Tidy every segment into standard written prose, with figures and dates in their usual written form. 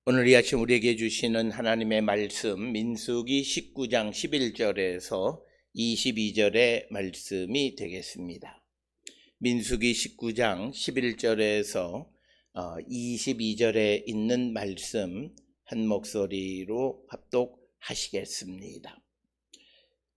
오늘 이 아침 우리에게 주시는 하나님의 말씀 민수기 19장 11절에서 22절의 말씀이 되겠습니다. 민수기 19장 11절에서 22절에 있는 말씀 한 목소리로 합독하시겠습니다.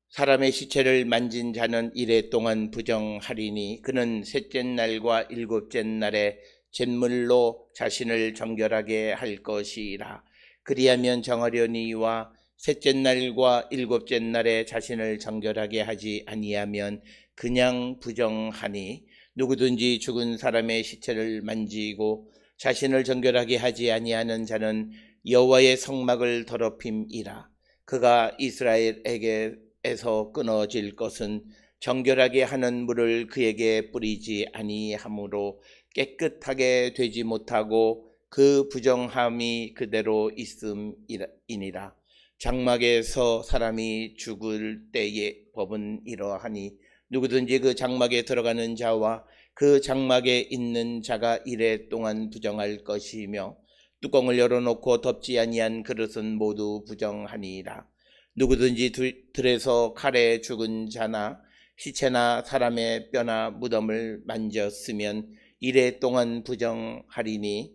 사람의 시체를 만진 자는 이레 동안 부정하리니 그는 셋째 날과 일곱째 날에 잿물로 자신을 정결하게 할 것이라. 그리하면 정하려니와 셋째 날과 일곱째 날에 자신을 정결하게 하지 아니하면 그냥 부정하니 누구든지 죽은 사람의 시체를 만지고 자신을 정결하게 하지 아니하는 자는 여호와의 성막을 더럽힘이라. 그가 이스라엘에게서 끊어질 것은 정결하게 하는 물을 그에게 뿌리지 아니하므로 깨끗하게 되지 못하고 그 부정함이 그대로 있음이니라. 장막에서 사람이 죽을 때의 법은 이러하니 누구든지 그 장막에 들어가는 자와 그 장막에 있는 자가 이레 동안 부정할 것이며 뚜껑을 열어놓고 덮지 아니한 그릇은 모두 부정하니라. 누구든지 들에서 칼에 죽은 자나 시체나 사람의 뼈나 무덤을 만졌으면 이레 동안 부정하리니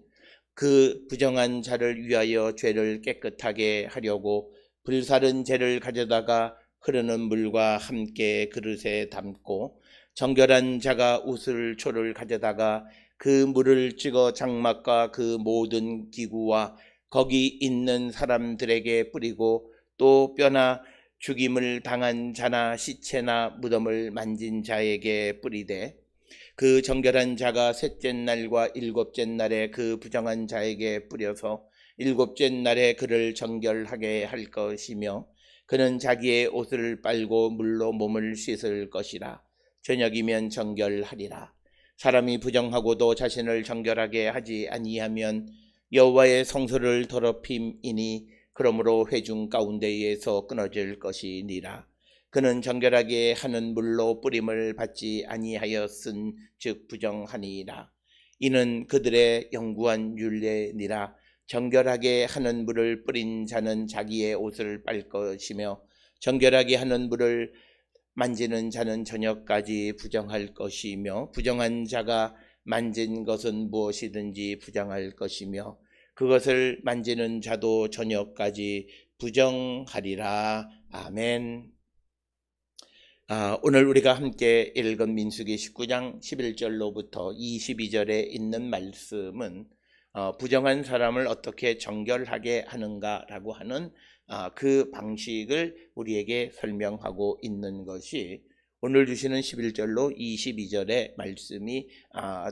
그 부정한 자를 위하여 죄를 깨끗하게 하려고 불사른 재를 가져다가 흐르는 물과 함께 그릇에 담고 정결한 자가 우슬초를 가져다가 그 물을 찍어 장막과 그 모든 기구와 거기 있는 사람들에게 뿌리고 또 뼈나 죽임을 당한 자나 시체나 무덤을 만진 자에게 뿌리되 그 정결한 자가 셋째 날과 일곱째 날에 그 부정한 자에게 뿌려서 일곱째 날에 그를 정결하게 할 것이며 그는 자기의 옷을 빨고 물로 몸을 씻을 것이라. 저녁이면 정결하리라. 사람이 부정하고도 자신을 정결하게 하지 아니하면 여호와의 성소를 더럽힘이니 그러므로 회중 가운데에서 끊어질 것이니라. 그는 정결하게 하는 물로 뿌림을 받지 아니하였은 즉 부정하니라. 이는 그들의 영구한 율례니라. 정결하게 하는 물을 뿌린 자는 자기의 옷을 빨 것이며 정결하게 하는 물을 만지는 자는 저녁까지 부정할 것이며 부정한 자가 만진 것은 무엇이든지 부정할 것이며 그것을 만지는 자도 저녁까지 부정하리라. 아멘. 오늘 우리가 함께 읽은 민수기 19장 11절로부터 22절에 있는 말씀은 부정한 사람을 어떻게 정결하게 하는가라고 하는 그 방식을 우리에게 설명하고 있는 것이 오늘 주시는 11절로 22절의 말씀이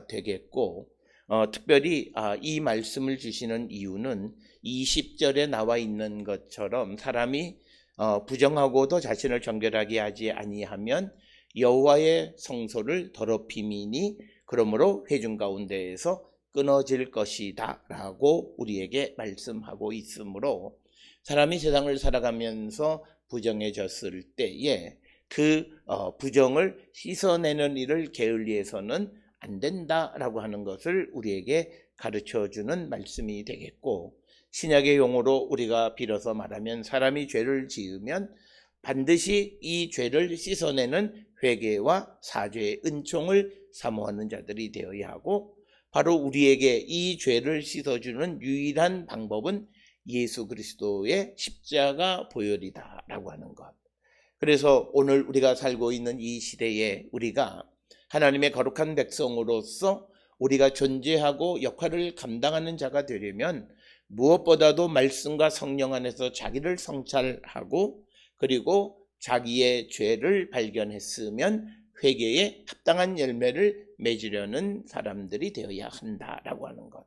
되겠고, 특별히 이 말씀을 주시는 이유는 20절에 나와 있는 것처럼 사람이 부정하고도 자신을 정결하게 하지 아니하면 여호와의 성소를 더럽힘이니 그러므로 회중 가운데에서 끊어질 것이다 라고 우리에게 말씀하고 있으므로 사람이 세상을 살아가면서 부정해졌을 때에 그 부정을 씻어내는 일을 게을리해서는 안 된다라고 하는 것을 우리에게 가르쳐주는 말씀이 되겠고, 신약의 용어로 우리가 빌어서 말하면 사람이 죄를 지으면 반드시 이 죄를 씻어내는 회개와 사죄의 은총을 사모하는 자들이 되어야 하고, 바로 우리에게 이 죄를 씻어주는 유일한 방법은 예수 그리스도의 십자가 보혈이다 라고 하는 것. 그래서 오늘 우리가 살고 있는 이 시대에 우리가 하나님의 거룩한 백성으로서 우리가 존재하고 역할을 감당하는 자가 되려면 무엇보다도 말씀과 성령 안에서 자기를 성찰하고 그리고 자기의 죄를 발견했으면 회개에 합당한 열매를 맺으려는 사람들이 되어야 한다라고 하는 것.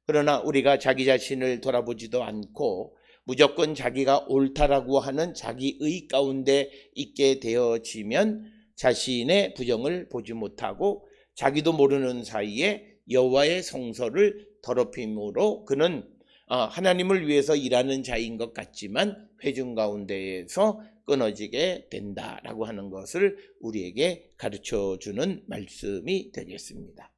그러나 우리가 자기 자신을 돌아보지도 않고 무조건 자기가 옳다라고 하는 자기의 가운데 있게 되어지면 자신의 부정을 보지 못하고 자기도 모르는 사이에 여호와의 성소를 더럽힘으로 그는 하나님을 위해서 일하는 자인 것 같지만 회중 가운데에서 끊어지게 된다라고 하는 것을 우리에게 가르쳐주는 말씀이 되겠습니다.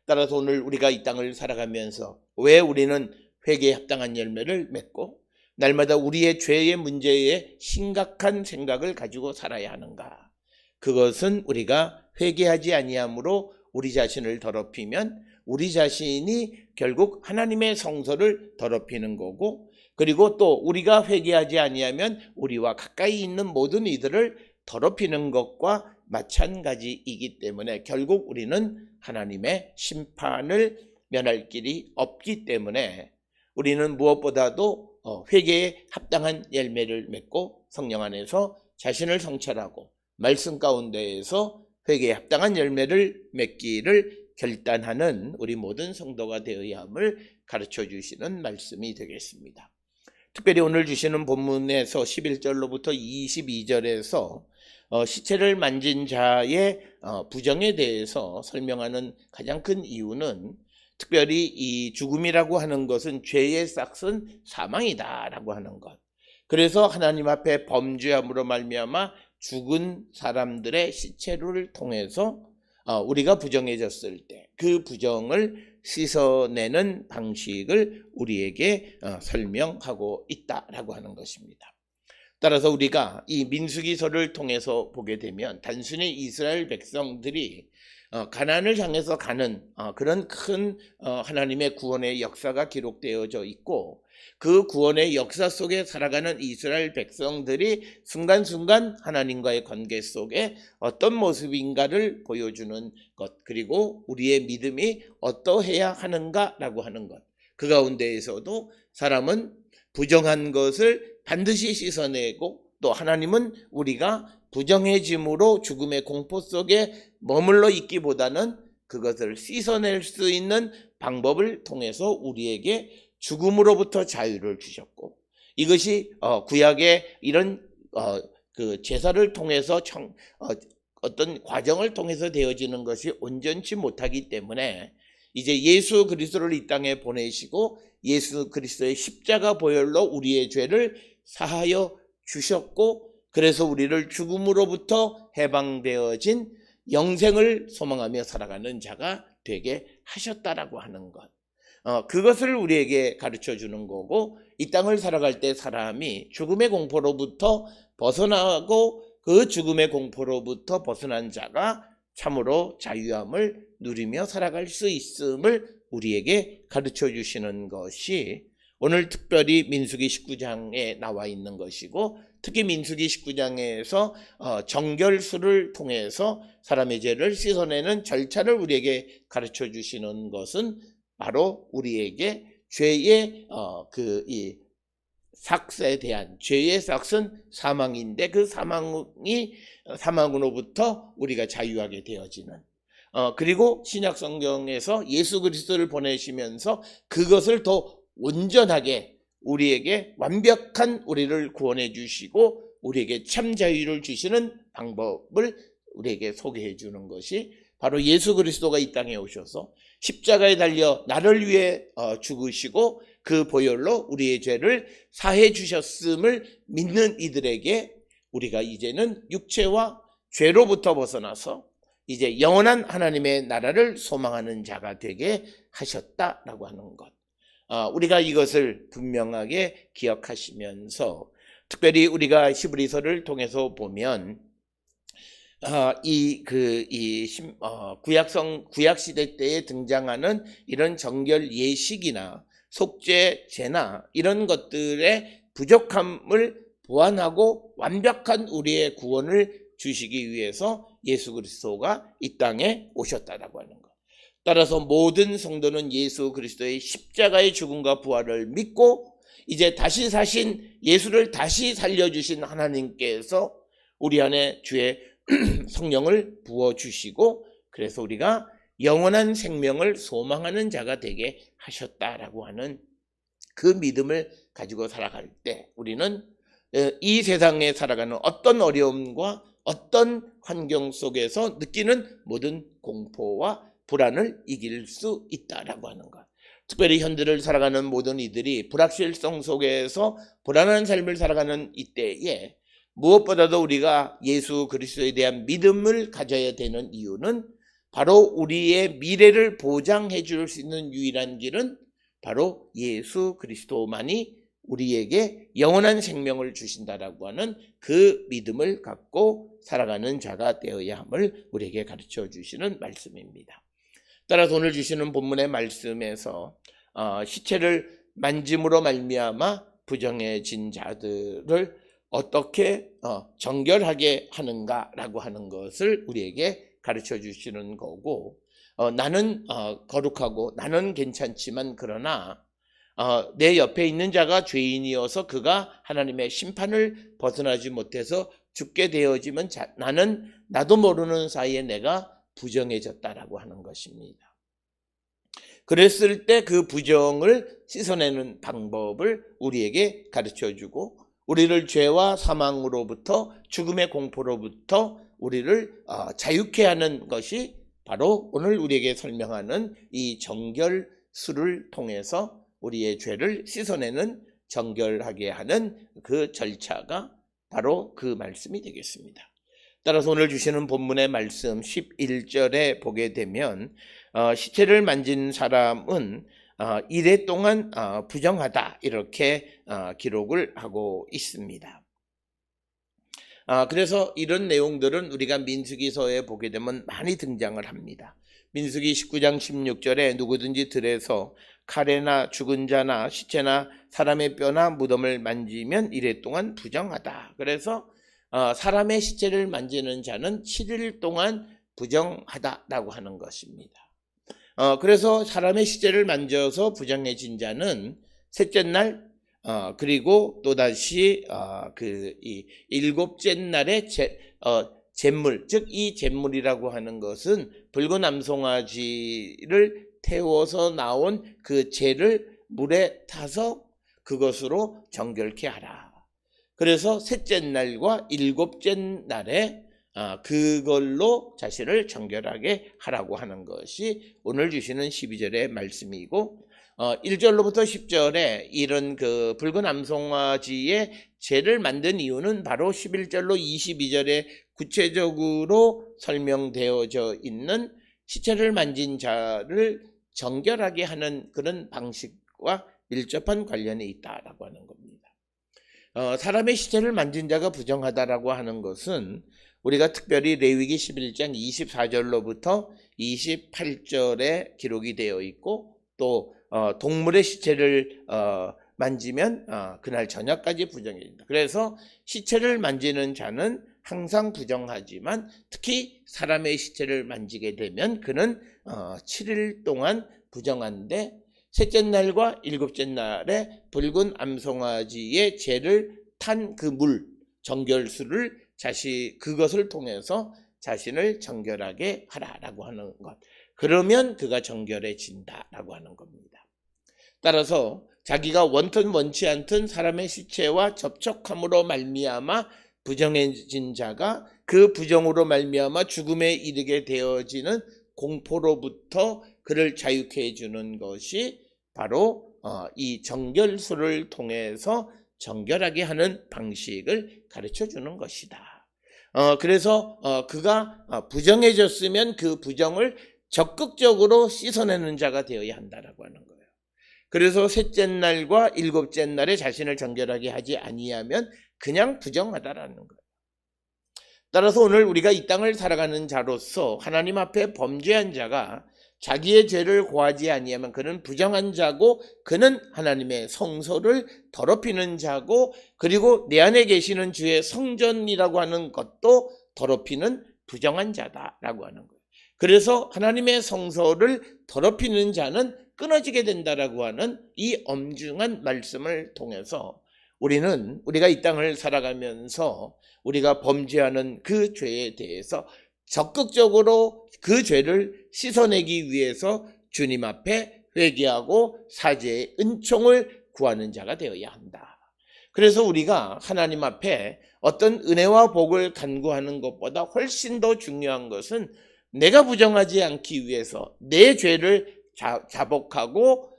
따라서 오늘 우리가 이 땅을 살아가면서 왜 우리는 회개에 합당한 열매를 맺고 날마다 우리의 죄의 문제에 심각한 생각을 가지고 살아야 하는가? 그것은 우리가 회개하지 아니함으로 우리 자신을 더럽히면 우리 자신이 결국 하나님의 성소를 더럽히는 거고, 그리고 또 우리가 회개하지 아니하면 우리와 가까이 있는 모든 이들을 더럽히는 것과 마찬가지이기 때문에 결국 우리는 하나님의 심판을 면할 길이 없기 때문에 우리는 무엇보다도 회개에 합당한 열매를 맺고 성령 안에서 자신을 성찰하고 말씀 가운데에서 회개에 합당한 열매를 맺기를 결단하는 우리 모든 성도가 되어야 함을 가르쳐 주시는 말씀이 되겠습니다. 특별히 오늘 주시는 본문에서 11절로부터 22절에서 시체를 만진 자의 부정에 대해서 설명하는 가장 큰 이유는 특별히 이 죽음이라고 하는 것은 죄의 싹은 사망이다라고 하는 것. 그래서 하나님 앞에 범죄함으로 말미암아 죽은 사람들의 시체를 통해서 우리가 부정해졌을 때 그 부정을 씻어내는 방식을 우리에게 설명하고 있다라고 하는 것입니다. 따라서 우리가 이 민수기서를 통해서 보게 되면 단순히 이스라엘 백성들이 가나안을 향해서 가는 그런 큰 하나님의 구원의 역사가 기록되어져 있고, 그 구원의 역사 속에 살아가는 이스라엘 백성들이 순간순간 하나님과의 관계 속에 어떤 모습인가를 보여주는 것, 그리고 우리의 믿음이 어떠해야 하는가라고 하는 것, 그 가운데에서도 사람은 부정한 것을 반드시 씻어내고, 또 하나님은 우리가 부정해짐으로 죽음의 공포 속에 머물러 있기보다는 그것을 씻어낼 수 있는 방법을 통해서 우리에게 죽음으로부터 자유를 주셨고, 이것이 구약의 이런 그 제사를 통해서 어떤 과정을 통해서 되어지는 것이 온전치 못하기 때문에 이제 예수 그리스도를 이 땅에 보내시고 예수 그리스도의 십자가 보혈로 우리의 죄를 사하여 주셨고, 그래서 우리를 죽음으로부터 해방되어진 영생을 소망하며 살아가는 자가 되게 하셨다라고 하는 것, 그것을 우리에게 가르쳐 주는 거고, 이 땅을 살아갈 때 사람이 죽음의 공포로부터 벗어나고 그 죽음의 공포로부터 벗어난 자가 참으로 자유함을 누리며 살아갈 수 있음을 우리에게 가르쳐 주시는 것이 오늘 특별히 민수기 19장에 나와 있는 것이고, 특히 민수기 19장에서 정결수를 통해서 사람의 죄를 씻어내는 절차를 우리에게 가르쳐 주시는 것은 바로 우리에게 죄의 이 삭에 대한, 죄의 삭은 사망인데 그 사망으로부터 우리가 자유하게 되어지는, 그리고 신약 성경에서 예수 그리스도를 보내시면서 그것을 더 온전하게 우리에게 완벽한 우리를 구원해 주시고 우리에게 참 자유를 주시는 방법을 우리에게 소개해 주는 것이 바로 예수 그리스도가 이 땅에 오셔서 십자가에 달려 나를 위해 죽으시고 그 보혈로 우리의 죄를 사해 주셨음을 믿는 이들에게 우리가 이제는 육체와 죄로부터 벗어나서 이제 영원한 하나님의 나라를 소망하는 자가 되게 하셨다라고 하는 것, 우리가 이것을 분명하게 기억하시면서, 특별히 우리가 히브리서를 통해서 보면 구약 시대 때에 등장하는 이런 정결 예식이나 속죄 제나 이런 것들의 부족함을 보완하고 완벽한 우리의 구원을 주시기 위해서 예수 그리스도가 이 땅에 오셨다라고 하는 것. 따라서 모든 성도는 예수 그리스도의 십자가의 죽음과 부활을 믿고 이제 다시 사신 예수를 다시 살려주신 하나님께서 우리 안에 주의 성령을 부어주시고, 그래서 우리가 영원한 생명을 소망하는 자가 되게 하셨다라고 하는 그 믿음을 가지고 살아갈 때 우리는 이 세상에 살아가는 어떤 어려움과 어떤 환경 속에서 느끼는 모든 공포와 불안을 이길 수 있다라고 하는 것. 특별히 현대를 살아가는 모든 이들이 불확실성 속에서 불안한 삶을 살아가는 이때에 무엇보다도 우리가 예수 그리스도에 대한 믿음을 가져야 되는 이유는 바로 우리의 미래를 보장해 줄 수 있는 유일한 길은 바로 예수 그리스도만이 우리에게 영원한 생명을 주신다라고 하는 그 믿음을 갖고 살아가는 자가 되어야 함을 우리에게 가르쳐 주시는 말씀입니다. 따라서 오늘 주시는 본문의 말씀에서 시체를 만짐으로 말미암아 부정해진 자들을 어떻게 정결하게 하는가라고 하는 것을 우리에게 가르쳐 주시는 거고, 나는 거룩하고 나는 괜찮지만 그러나 내 옆에 있는 자가 죄인이어서 그가 하나님의 심판을 벗어나지 못해서 죽게 되어지면 나도 모르는 사이에 내가 부정해졌다라고 하는 것입니다. 그랬을 때 그 부정을 씻어내는 방법을 우리에게 가르쳐주고, 우리를 죄와 사망으로부터, 죽음의 공포로부터 우리를 자유케 하는 것이 바로 오늘 우리에게 설명하는 이 정결수를 통해서 우리의 죄를 씻어내는, 정결하게 하는 그 절차가 바로 그 말씀이 되겠습니다. 따라서 오늘 주시는 본문의 말씀 11절에 보게 되면 시체를 만진 사람은 이래 동안 부정하다, 이렇게 기록을 하고 있습니다. 그래서 이런 내용들은 우리가 민수기서에 보게 되면 많이 등장을 합니다. 민수기 19장 16절에 누구든지 들에서 칼에나 죽은 자나 시체나 사람의 뼈나 무덤을 만지면 이래 동안 부정하다. 그래서 사람의 시체를 만지는 자는 7일 동안 부정하다라고 하는 것입니다. 그래서 사람의 시체를 만져서 부정해진 자는 셋째 날, 그리고 또다시 이 일곱째 날에 잿물, 즉 이 잿물이라고 하는 것은 붉은 암송아지를 태워서 나온 그 재를 물에 타서 그것으로 정결케 하라. 그래서 셋째 날과 일곱째 날에 그걸로 자신을 정결하게 하라고 하는 것이 오늘 주시는 12절의 말씀이고, 1절로부터 10절에 이런 그 붉은 암송아지의 재를 만든 이유는 바로 11절로 22절에 구체적으로 설명되어져 있는 시체를 만진 자를 정결하게 하는 그런 방식과 밀접한 관련이 있다라고 하는 겁니다. 사람의 시체를 만진 자가 부정하다라고 하는 것은 우리가 특별히 레위기 11장 24절로부터 28절에 기록이 되어 있고, 또 동물의 시체를 만지면 그날 저녁까지 부정해진다. 그래서 시체를 만지는 자는 항상 부정하지만 특히 사람의 시체를 만지게 되면 그는 7일 동안 부정한데, 셋째 날과 일곱째 날에 붉은 암송아지의 재를 탄 그 물, 정결수를 그것을 통해서 자신을 정결하게 하라라고 하는 것. 그러면 그가 정결해진다라고 하는 겁니다. 따라서 자기가 원튼 원치 않든 사람의 시체와 접촉함으로 말미암아 부정해진 자가 그 부정으로 말미암아 죽음에 이르게 되어지는 공포로부터 그를 자유케 해주는 것이 바로 이 정결수를 통해서 정결하게 하는 방식을 가르쳐 주는 것이다. 그래서 그가 부정해졌으면 그 부정을 적극적으로 씻어내는 자가 되어야 한다라고 하는 거예요. 그래서 셋째 날과 일곱째 날에 자신을 정결하게 하지 아니하면 그냥 부정하다라는 거예요. 따라서 오늘 우리가 이 땅을 살아가는 자로서 하나님 앞에 범죄한 자가 자기의 죄를 고하지 아니하면 그는 부정한 자고, 그는 하나님의 성소를 더럽히는 자고, 그리고 내 안에 계시는 주의 성전이라고 하는 것도 더럽히는 부정한 자다라고 하는 거예요. 그래서 하나님의 성소를 더럽히는 자는 끊어지게 된다라고 하는 이 엄중한 말씀을 통해서 우리가 이 땅을 살아가면서 우리가 범죄하는 그 죄에 대해서 적극적으로 그 죄를 씻어내기 위해서 주님 앞에 회개하고 사죄의 은총을 구하는 자가 되어야 한다. 그래서 우리가 하나님 앞에 어떤 은혜와 복을 간구하는 것보다 훨씬 더 중요한 것은 내가 부정하지 않기 위해서 내 죄를 자복하고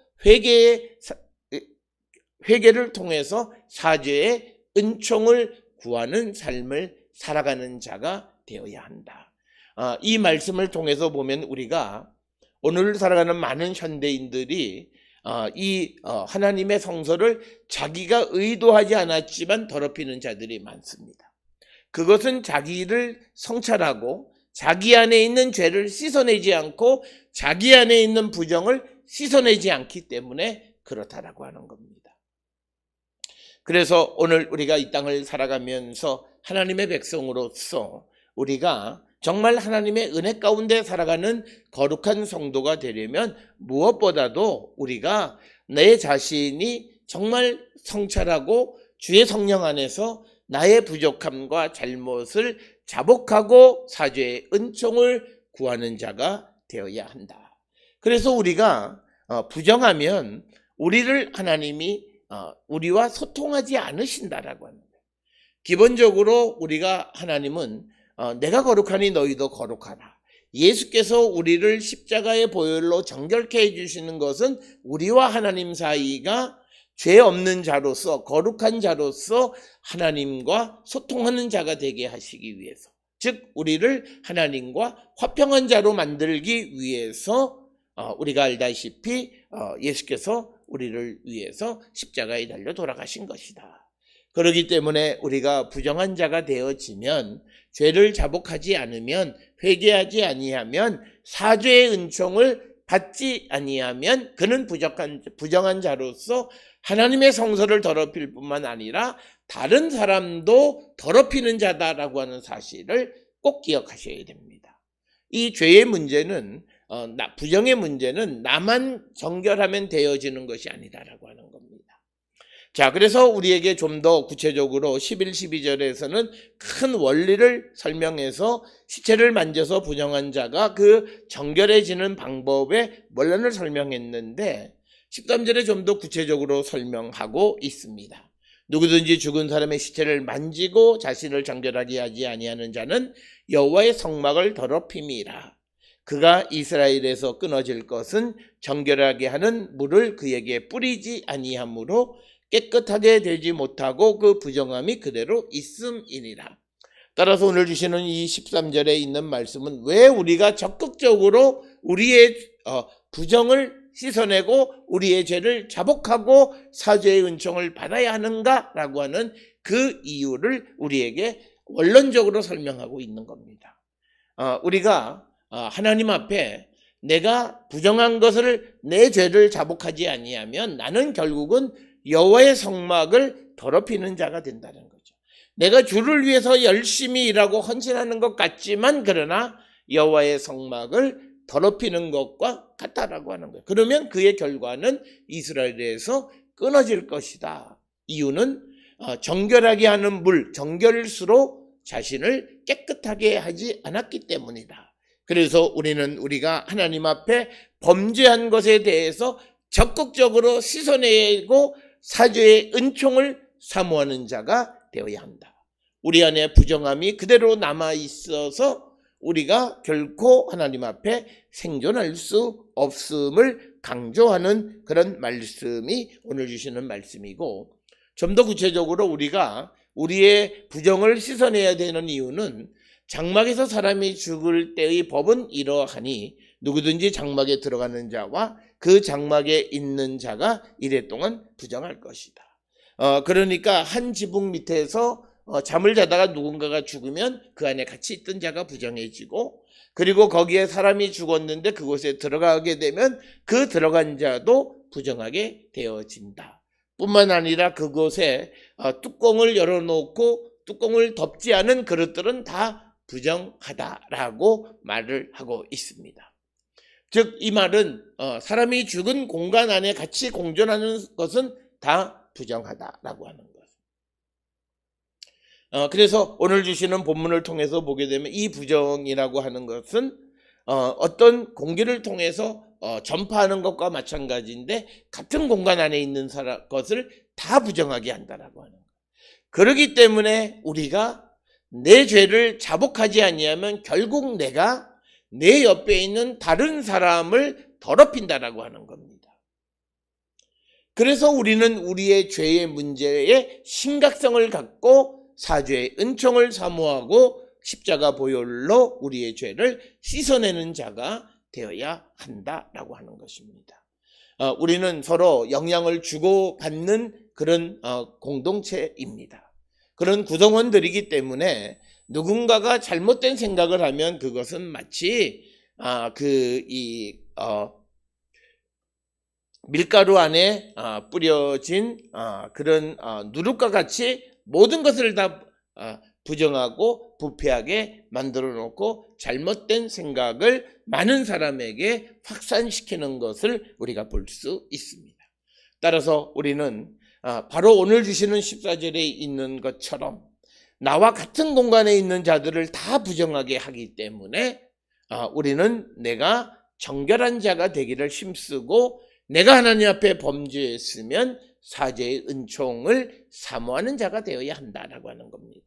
회개를 통해서 사죄의 은총을 구하는 삶을 살아가는 자가 되어야 한다. 이 말씀을 통해서 보면 우리가 오늘 살아가는 많은 현대인들이 하나님의 성소를 자기가 의도하지 않았지만 더럽히는 자들이 많습니다. 그것은 자기를 성찰하고 자기 안에 있는 죄를 씻어내지 않고 자기 안에 있는 부정을 씻어내지 않기 때문에 그렇다라고 하는 겁니다. 그래서 오늘 우리가 이 땅을 살아가면서 하나님의 백성으로서 우리가 정말 하나님의 은혜 가운데 살아가는 거룩한 성도가 되려면 무엇보다도 우리가 내 자신이 정말 성찰하고 주의 성령 안에서 나의 부족함과 잘못을 자복하고 사죄의 은총을 구하는 자가 되어야 한다. 그래서 우리가 부정하면 우리를 하나님이 우리와 소통하지 않으신다라고 합니다. 기본적으로 우리가 하나님은 내가 거룩하니 너희도 거룩하라. 예수께서 우리를 십자가의 보혈로 정결케 해주시는 것은 우리와 하나님 사이가 죄 없는 자로서 거룩한 자로서 하나님과 소통하는 자가 되게 하시기 위해서, 즉 우리를 하나님과 화평한 자로 만들기 위해서 우리가 알다시피 예수께서 우리를 위해서 십자가에 달려 돌아가신 것이다. 그렇기 때문에 우리가 부정한 자가 되어지면, 죄를 자복하지 않으면, 회개하지 아니하면, 사죄의 은총을 받지 아니하면 그는 부정한 자로서 하나님의 성소를 더럽힐 뿐만 아니라 다른 사람도 더럽히는 자다라고 하는 사실을 꼭 기억하셔야 됩니다. 이 죄의 문제는 부정의 문제는 나만 정결하면 되어지는 것이 아니다라고 하는 겁니다. 자, 그래서 우리에게 좀 더 구체적으로 11, 12절에서는 큰 원리를 설명해서 시체를 만져서 부정한 자가 그 정결해지는 방법의 원론을 설명했는데 13절에 좀 더 구체적으로 설명하고 있습니다. 누구든지 죽은 사람의 시체를 만지고 자신을 정결하게 하지 아니하는 자는 여호와의 성막을 더럽힘이라. 그가 이스라엘에서 끊어질 것은 정결하게 하는 물을 그에게 뿌리지 아니하므로 깨끗하게 되지 못하고 그 부정함이 그대로 있음이니라. 따라서 오늘 주시는 이 13절에 있는 말씀은 왜 우리가 적극적으로 우리의 부정을 씻어내고 우리의 죄를 자복하고 사죄의 은총을 받아야 하는가라고 하는 그 이유를 우리에게 원론적으로 설명하고 있는 겁니다. 우리가 하나님 앞에 내가 부정한 것을, 내 죄를 자복하지 아니하면 나는 결국은 여호와의 성막을 더럽히는 자가 된다는 거죠. 내가 주를 위해서 열심히 일하고 헌신하는 것 같지만 그러나 여호와의 성막을 더럽히는 것과 같다라고 하는 거예요. 그러면 그의 결과는 이스라엘에서 끊어질 것이다. 이유는 정결하게 하는 물, 정결수로 자신을 깨끗하게 하지 않았기 때문이다. 그래서 우리가 하나님 앞에 범죄한 것에 대해서 적극적으로 씻어내고 사죄의 은총을 사모하는 자가 되어야 한다. 우리 안에 부정함이 그대로 남아있어서 우리가 결코 하나님 앞에 생존할 수 없음을 강조하는 그런 말씀이 오늘 주시는 말씀이고, 좀 더 구체적으로 우리가 우리의 부정을 씻어내야 되는 이유는 장막에서 사람이 죽을 때의 법은 이러하니 누구든지 장막에 들어가는 자와 그 장막에 있는 자가 이래 동안 부정할 것이다. 그러니까 한 지붕 밑에서 잠을 자다가 누군가가 죽으면 그 안에 같이 있던 자가 부정해지고, 그리고 거기에 사람이 죽었는데 그곳에 들어가게 되면 그 들어간 자도 부정하게 되어진다. 뿐만 아니라 그곳에 뚜껑을 열어놓고 뚜껑을 덮지 않은 그릇들은 다 부정하다라고 말을 하고 있습니다. 즉 이 말은 사람이 죽은 공간 안에 같이 공존하는 것은 다 부정하다라고 하는 것. 그래서 오늘 주시는 본문을 통해서 보게 되면 이 부정이라고 하는 것은 어떤 공기를 통해서 전파하는 것과 마찬가지인데 같은 공간 안에 있는 것을 다 부정하게 한다라고 하는 것. 그렇기 때문에 우리가 내 죄를 자복하지 아니하면 결국 내가 내 옆에 있는 다른 사람을 더럽힌다라고 하는 겁니다. 그래서 우리는 우리의 죄의 문제에 심각성을 갖고 사죄의 은총을 사모하고 십자가 보혈로 우리의 죄를 씻어내는 자가 되어야 한다라고 하는 것입니다. 우리는 서로 영향을 주고받는 그런 공동체입니다. 그런 구성원들이기 때문에 누군가가 잘못된 생각을 하면 그것은 마치 밀가루 안에 뿌려진 그런 누룩과 같이 모든 것을 다 부정하고 부패하게 만들어 놓고 잘못된 생각을 많은 사람에게 확산시키는 것을 우리가 볼 수 있습니다. 따라서 우리는 바로 오늘 주시는 14절에 있는 것처럼 나와 같은 공간에 있는 자들을 다 부정하게 하기 때문에 우리는 내가 정결한 자가 되기를 힘쓰고 내가 하나님 앞에 범죄했으면 사죄의 은총을 사모하는 자가 되어야 한다라고 하는 겁니다.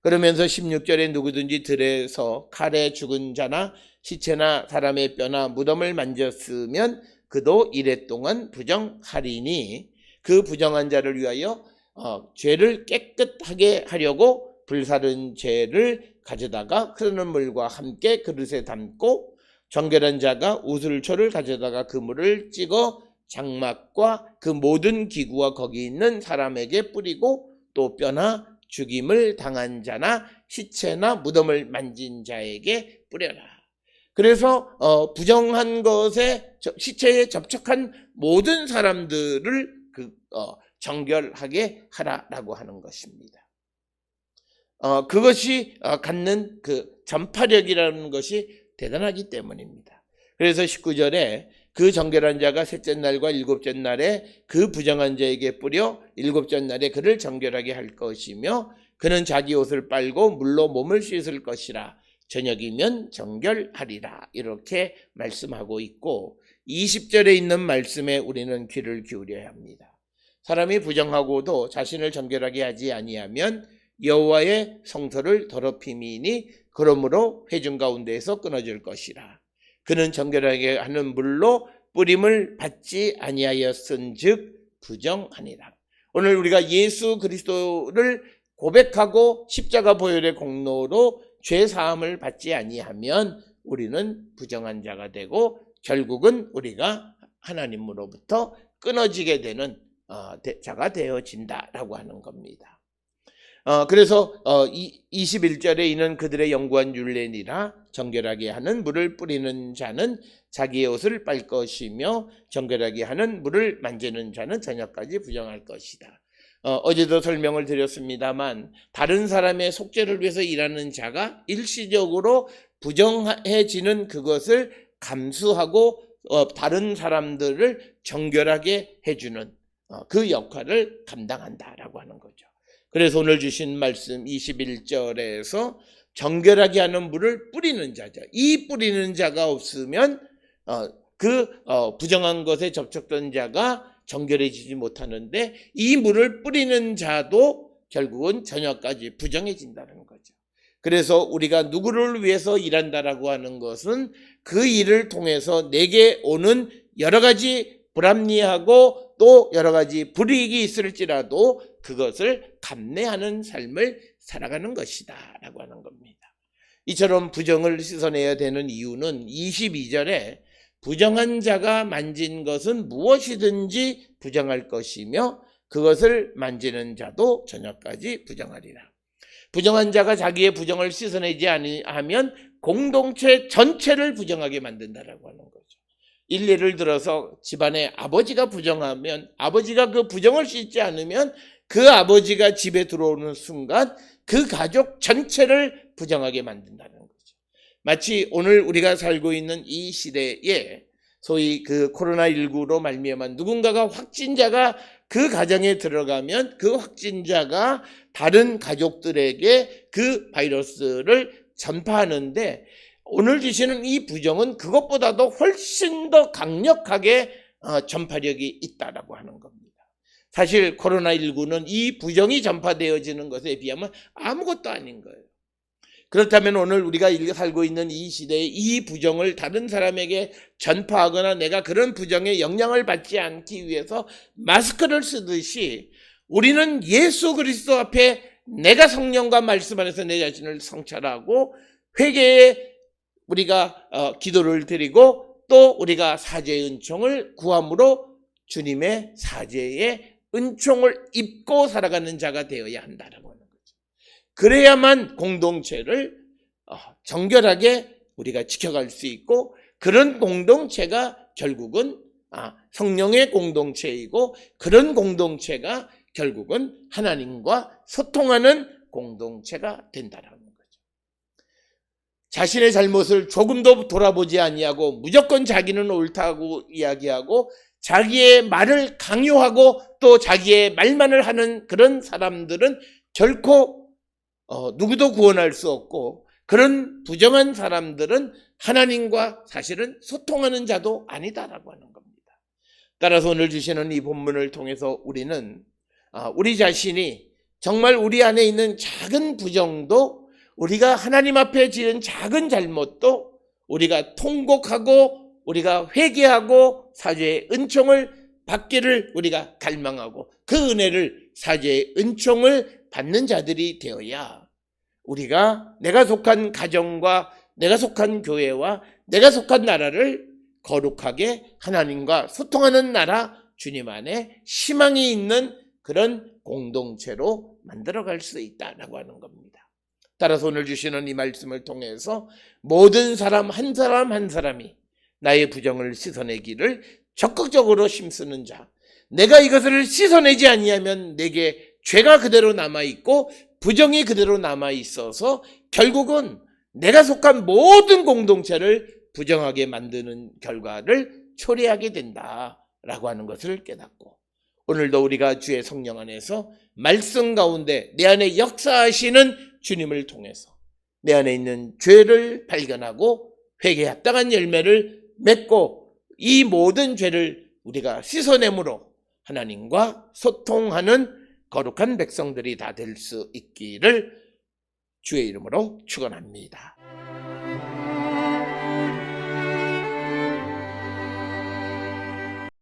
그러면서 16절에 누구든지 들에서 칼에 죽은 자나 시체나 사람의 뼈나 무덤을 만졌으면 그도 이래 동안 부정하리니 그 부정한 자를 위하여 죄를 깨끗하게 하려고 불사른 죄를 가져다가 흐르는 물과 함께 그릇에 담고 정결한 자가 우슬초를 가져다가 그 물을 찍어 장막과 그 모든 기구와 거기 있는 사람에게 뿌리고 또 뼈나 죽임을 당한 자나 시체나 무덤을 만진 자에게 뿌려라. 그래서 부정한 것에 시체에 접촉한 모든 사람들을 정결하게 하라라고 하는 것입니다. 그것이 갖는 그 전파력이라는 것이 대단하기 때문입니다. 그래서 19절에 그 정결한 자가 셋째 날과 일곱째 날에 그 부정한 자에게 뿌려 일곱째 날에 그를 정결하게 할 것이며 그는 자기 옷을 빨고 물로 몸을 씻을 것이라 저녁이면 정결하리라 이렇게 말씀하고 있고 20절에 있는 말씀에 우리는 귀를 기울여야 합니다. 사람이 부정하고도 자신을 정결하게 하지 아니하면 여호와의 성소를 더럽힘이니 그러므로 회중 가운데에서 끊어질 것이라. 그는 정결하게 하는 물로 뿌림을 받지 아니하였은즉 부정하니라. 오늘 우리가 예수 그리스도를 고백하고 십자가 보혈의 공로로 죄 사함을 받지 아니하면 우리는 부정한 자가 되고 결국은 우리가 하나님으로부터 끊어지게 되는 자가 되어진다라고 하는 겁니다. 그래서 21절에 이는 그들의 영구한 율례니라 정결하게 하는 물을 뿌리는 자는 자기의 옷을 빨 것이며 정결하게 하는 물을 만지는 자는 저녁까지 부정할 것이다. 어제도 설명을 드렸습니다만 다른 사람의 속죄를 위해서 일하는 자가 일시적으로 부정해지는 그것을 감수하고 다른 사람들을 정결하게 해주는 그 역할을 감당한다라고 하는 거죠. 그래서 오늘 주신 말씀 21절에서 정결하게 하는 물을 뿌리는 자죠. 이 뿌리는 자가 없으면 부정한 것에 접촉된 자가 정결해지지 못하는데 이 물을 뿌리는 자도 결국은 저녁까지 부정해진다는 거죠. 그래서 우리가 누구를 위해서 일한다라고 하는 것은 그 일을 통해서 내게 오는 여러 가지 불합리하고 또 여러 가지 불이익이 있을지라도 그것을 감내하는 삶을 살아가는 것이다 라고 하는 겁니다. 이처럼 부정을 씻어내야 되는 이유는 22절에 부정한 자가 만진 것은 무엇이든지 부정할 것이며 그것을 만지는 자도 저녁까지 부정하리라. 부정한 자가 자기의 부정을 씻어내지 아니하면 공동체 전체를 부정하게 만든다라고 하는 거죠. 일례를 들어서 집안에 아버지가 부정하면 아버지가 그 부정을 씻지 않으면 그 아버지가 집에 들어오는 순간 그 가족 전체를 부정하게 만든다는 거죠. 마치 오늘 우리가 살고 있는 이 시대에 소위 그 코로나19로 말미암아 누군가가 확진자가 그 가정에 들어가면 그 확진자가 다른 가족들에게 그 바이러스를 전파하는데 오늘 주시는 이 부정은 그것보다도 훨씬 더 강력하게 전파력이 있다라고 하는 겁니다. 사실 코로나19는 이 부정이 전파되어지는 것에 비하면 아무것도 아닌 거예요. 그렇다면 오늘 우리가 살고 있는 이 시대에 이 부정을 다른 사람에게 전파하거나 내가 그런 부정에 영향을 받지 않기 위해서 마스크를 쓰듯이 우리는 예수 그리스도 앞에 내가 성령과 말씀 안에서 내 자신을 성찰하고 회개에 우리가 기도를 드리고 또 우리가 사죄의 은총을 구함으로 주님의 사죄의 은총을 입고 살아가는 자가 되어야 한다라고 하는 거죠. 그래야만 공동체를 정결하게 우리가 지켜갈 수 있고, 그런 공동체가 결국은 성령의 공동체이고, 그런 공동체가 결국은 하나님과 소통하는 공동체가 된다라는 거죠. 자신의 잘못을 조금도 돌아보지 아니하고 무조건 자기는 옳다고 이야기하고 자기의 말을 강요하고 또 자기의 말만을 하는 그런 사람들은 결코 누구도 구원할 수 없고, 그런 부정한 사람들은 하나님과 사실은 소통하는 자도 아니다라고 하는 겁니다. 따라서 오늘 주시는 이 본문을 통해서 우리는 우리 자신이 정말 우리 안에 있는 작은 부정도, 우리가 하나님 앞에 지은 작은 잘못도 우리가 통곡하고 우리가 회개하고 사죄의 은총을 받기를 우리가 갈망하고, 그 은혜를 사죄의 은총을 받는 자들이 되어야 우리가 내가 속한 가정과 내가 속한 교회와 내가 속한 나라를 거룩하게 하나님과 소통하는 나라, 주님 안에 희망이 있는 그런 공동체로 만들어갈 수 있다라고 하는 겁니다. 따라서 오늘 주시는 이 말씀을 통해서 모든 사람 한 사람 한 사람이 나의 부정을 씻어내기를 적극적으로 힘쓰는 자, 내가 이것을 씻어내지 아니하면 내게 죄가 그대로 남아있고 부정이 그대로 남아있어서 결국은 내가 속한 모든 공동체를 부정하게 만드는 결과를 초래하게 된다라고 하는 것을 깨닫고, 오늘도 우리가 주의 성령 안에서 말씀 가운데 내 안에 역사하시는 주님을 통해서 내 안에 있는 죄를 발견하고 회개에 합당한 열매를 맺고 이 모든 죄를 우리가 씻어내므로 하나님과 소통하는 거룩한 백성들이 다 될 수 있기를 주의 이름으로 축원합니다.